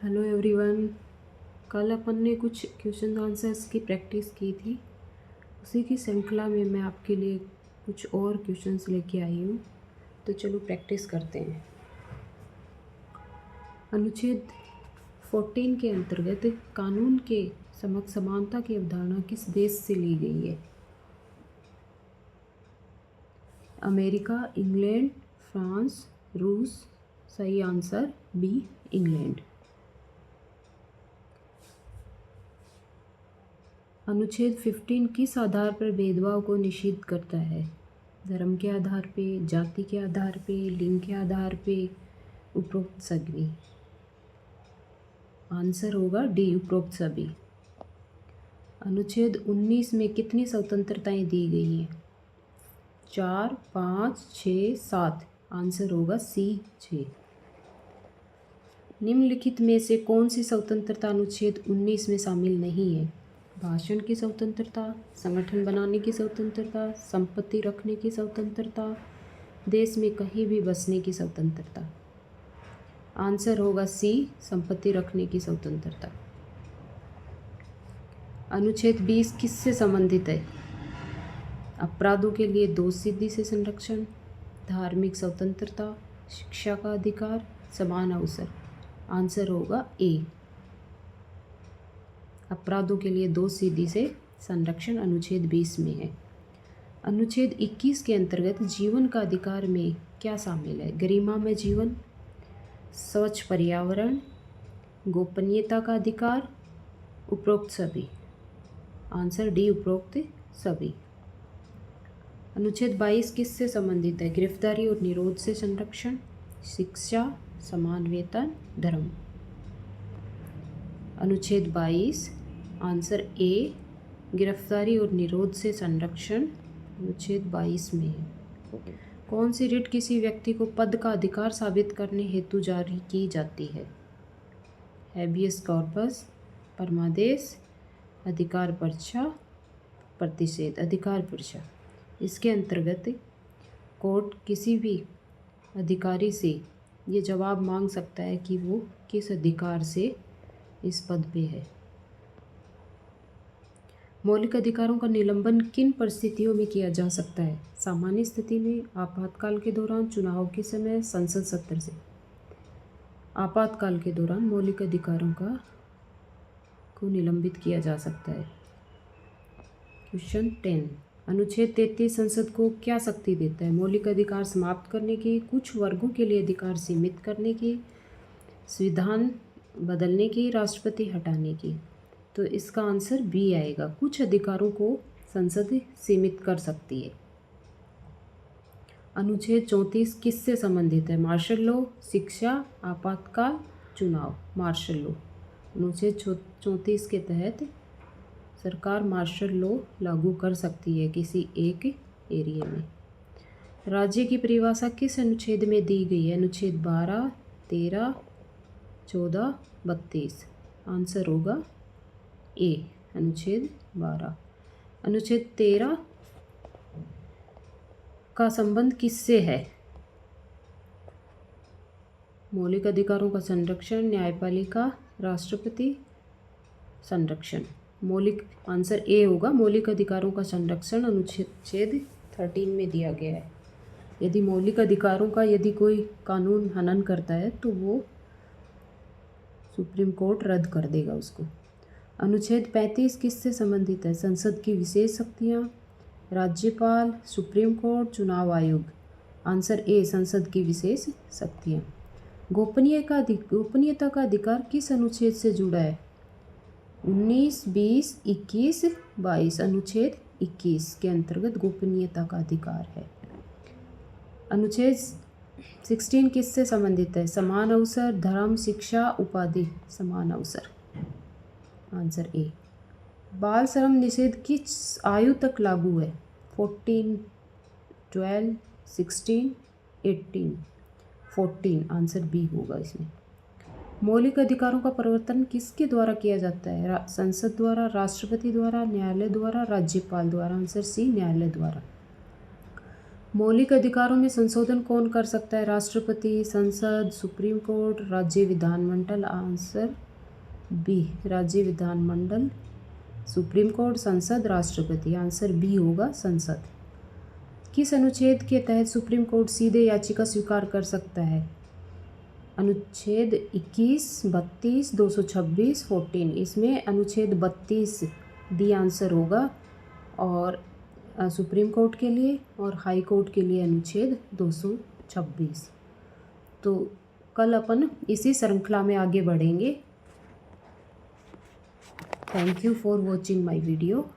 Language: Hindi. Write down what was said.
Hello everyone. कल अपन ने कुछ क्वेश्चन आंसर्स की प्रैक्टिस की थी। उसी की श्रृंखला में मैं आपके लिए कुछ और क्वेश्चंस लेके आई हूँ। तो चलो प्रैक्टिस करते हैं। अनुच्छेद 14 के अंतर्गत कानून के समक्ष समानता की अवधारणा किस देश से ली गई है? अमेरिका, इंग्लैंड, फ्रांस, रूस। सही आंसर बी, इंग्लैंड। अनुच्छेद 15 किस आधार पर भेदभाव को निषिद्ध करता है? धर्म के आधार पे, जाति के आधार पे, लिंग के आधार पे, उपरोक्त सभी। आंसर होगा डी, उपरोक्त सभी। अनुच्छेद 19 में कितनी स्वतंत्रताएं दी गई हैं? 4, 5, 6, 7। आंसर होगा सी, 6। निम्नलिखित में से कौन सी स्वतंत्रता अनुच्छेद 19 में शामिल नहीं है? भाषण की स्वतंत्रता, संगठन बनाने की स्वतंत्रता, संपत्ति रखने की स्वतंत्रता, देश में कहीं भी बसने की स्वतंत्रता। आंसर होगा सी, संपत्ति रखने की स्वतंत्रता। अनुच्छेद 20 किससे संबंधित है? अपराधों के लिए दोषसिद्धि से संरक्षण, धार्मिक स्वतंत्रता, शिक्षा का अधिकार, समान अवसर। आंसर होगा ए, अपराधों के लिए दोषसिद्धि से संरक्षण अनुच्छेद 20 में है। अनुच्छेद 21 के अंतर्गत जीवन का अधिकार में क्या शामिल है? गरिमामय जीवन, स्वच्छ पर्यावरण, गोपनीयता का अधिकार, उपरोक्त सभी। आंसर डी, उपरोक्त सभी। अनुच्छेद 22 किससे संबंधित है? गिरफ्तारी और निरोध से संरक्षण, शिक्षा, समान वेतन, धर्म। अनुच्छेद 22 आंसर ए, गिरफ्तारी और निरोध से संरक्षण अनुच्छेद 22 में है। कौन सी रिट किसी व्यक्ति को पद का अधिकार साबित करने हेतु जारी की जाती है? हैबियस कॉर्पस, परमादेश, अधिकार पर्चा, प्रतिषेध। अधिकार पर्चा। इसके अंतर्गत कोर्ट किसी भी अधिकारी से ये जवाब मांग सकता है कि वो किस अधिकार से इस पद पे है। मौलिक अधिकारों का निलंबन किन परिस्थितियों में किया जा सकता है? सामान्य स्थिति में, आपातकाल के दौरान, चुनाव के समय, संसद सत्र से। आपातकाल के दौरान मौलिक अधिकारों को निलंबित किया जा सकता है। क्वेश्चन 10, अनुच्छेद 33 संसद को क्या शक्ति देता है? मौलिक अधिकार समाप्त करने की, कुछ वर्गों के लिए अधिकार सीमित करने की, संविधान बदलने की, राष्ट्रपति हटाने की। तो इसका आंसर बी आएगा, कुछ अधिकारों को संसद सीमित कर सकती है। अनुच्छेद 34 किससे संबंधित है? मार्शल लॉ, शिक्षा, आपातकाल, चुनाव। Martial law. अनुच्छेद 34 के तहत सरकार मार्शल लॉ लागू कर सकती है किसी एक एरिया में। राज्य की परिभाषा किस अनुच्छेद में दी गई है? अनुच्छेद 12, 13, 14, 32। आंसर होगा ए, अनुच्छेद 12। अनुच्छेद 13 का संबंध किससे है? मौलिक अधिकारों का संरक्षण, न्यायपालिका, राष्ट्रपति, संरक्षण। मौलिक, आंसर ए होगा, मौलिक अधिकारों का संरक्षण अनुच्छेद 13 में दिया गया है। यदि मौलिक अधिकारों का यदि कोई कानून हनन करता है तो वो सुप्रीम कोर्ट रद्द कर देगा उसको। अनुच्छेद 35 किससे संबंधित है? संसद की विशेष शक्तियाँ, राज्यपाल, सुप्रीम कोर्ट, चुनाव आयोग। आंसर ए, संसद की विशेष शक्तियाँ। गोपनीयता का अधिकार किस अनुच्छेद से जुड़ा है? 19, 20, 21, 22। अनुच्छेद 21 के अंतर्गत गोपनीयता का अधिकार है। अनुच्छेद 16 किससे संबंधित है? समान अवसर, धर्म, शिक्षा, उपाधि, समान अवसर। Answer A. बाल श्रम निषेध किस आयु तक लागू है? 14, 12, 16, 18। 14 आंसर बी होगा इसमें। मौलिक अधिकारों का परिवर्तन किसके द्वारा किया जाता है? संसद द्वारा, राष्ट्रपति द्वारा, न्यायालय द्वारा, राज्यपाल द्वारा। आंसर सी, न्यायालय द्वारा। मौलिक अधिकारों में संशोधन कौन कर सकता है? राष्ट्रपति, संसद, सुप्रीम कोर्ट, राज्य विधानमंडल। आंसर बी, राज्य विधानमंडल। सुप्रीम कोर्ट, संसद, राष्ट्रपति। आंसर बी होगा संसद। किस अनुच्छेद के तहत सुप्रीम कोर्ट सीधे याचिका स्वीकार कर सकता है? अनुच्छेद 21, 32, 226, 14। इसमें अनुच्छेद 32 डी आंसर होगा, और सुप्रीम कोर्ट के लिए और हाई कोर्ट के लिए अनुच्छेद 226। तो कल अपन इसी श्रृंखला में आगे बढ़ेंगे। Thank you for watching my video.